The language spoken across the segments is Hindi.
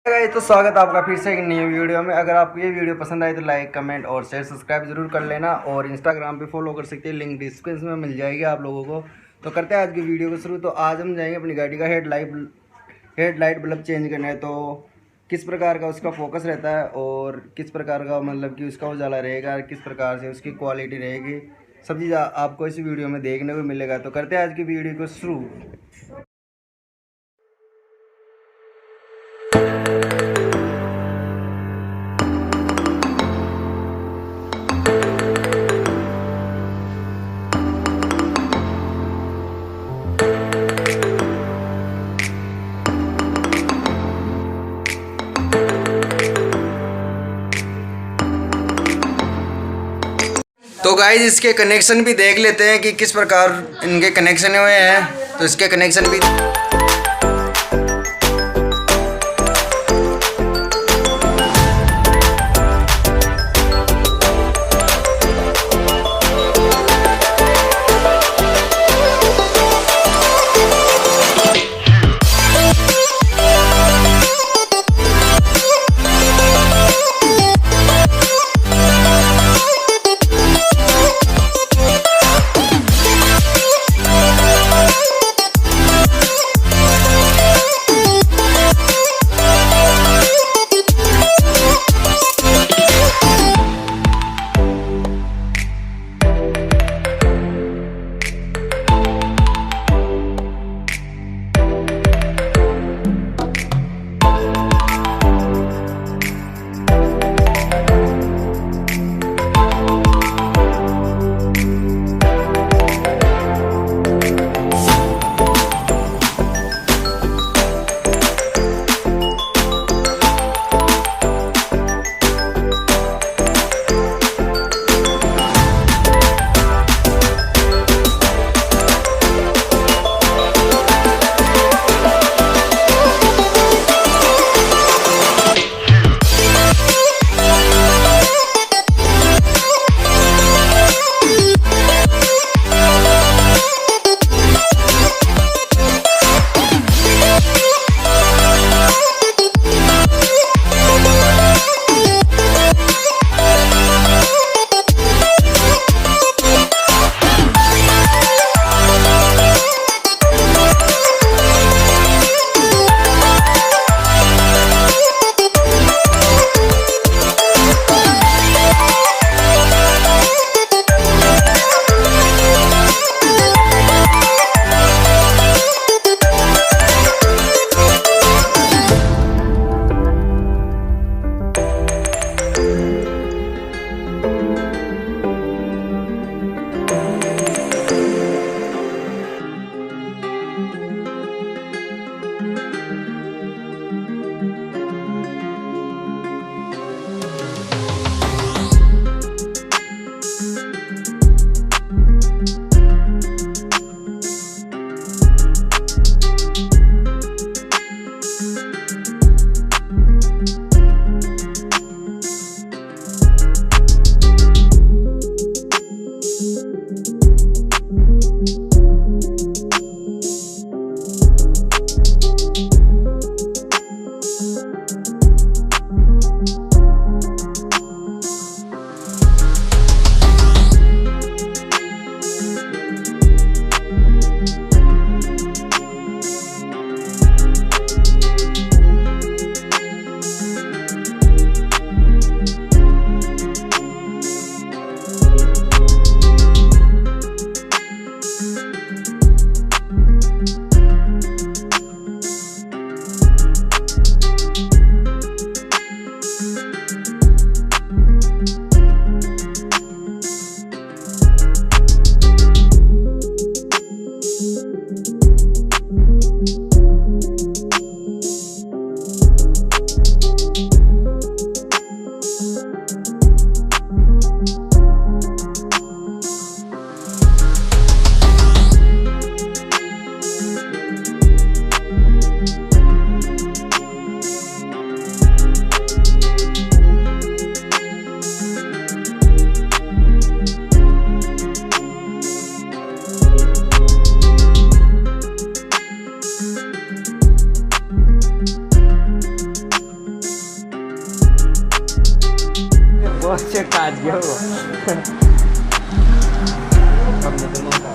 गाइस तो स्वागत है आपका फिर से एक नई वीडियो में। अगर आपको ये वीडियो पसंद आए तो लाइक कमेंट और शेयर सब्सक्राइब जरूर कर लेना और इंस्टाग्राम पे फॉलो कर सकते हैं, लिंक डिस्क्रिप्शन में मिल जाएगी आप लोगों को। तो करते हैं आज की वीडियो को शुरू। तो आज हम जाएंगे अपनी गाड़ी का हेडलाइट बल्ब चेंज करना है। तो किस प्रकार का उसका फोकस रहता है और किस प्रकार का मतलब कि उसका उजाला रहेगा, किस प्रकार से उसकी क्वालिटी रहेगी, सब चीज़ आपको इस वीडियो में देखने को मिलेगा। तो करते हैं आज की वीडियो को शुरू। तो गाइस इसके कनेक्शन भी देख लेते हैं कि किस प्रकार इनके कनेक्शन हुए हैं। तो इसके कनेक्शन भी यो हमने दोनों का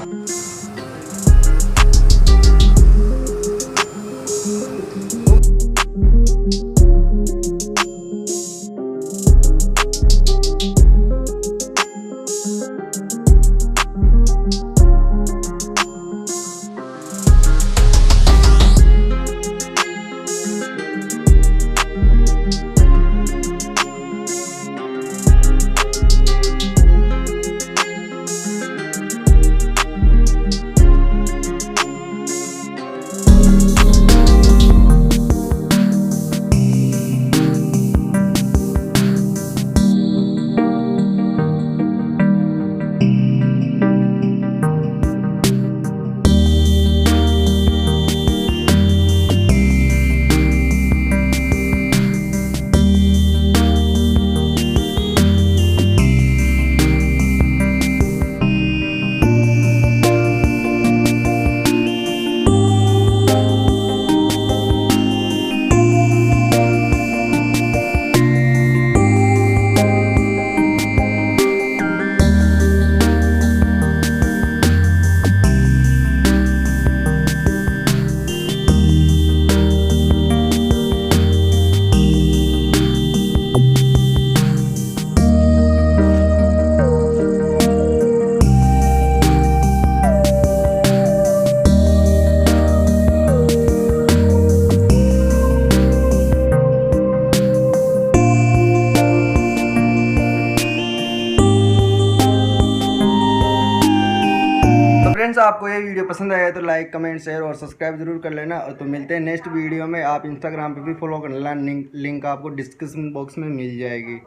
फ्रेंड्स, आपको ये वीडियो पसंद आया तो लाइक कमेंट शेयर और सब्सक्राइब जरूर कर लेना। और तो मिलते हैं नेक्स्ट वीडियो में। आप इंस्टाग्राम पे भी फॉलो कर लेना, लिंक आपको डिस्क्रिप्शन बॉक्स में मिल जाएगी।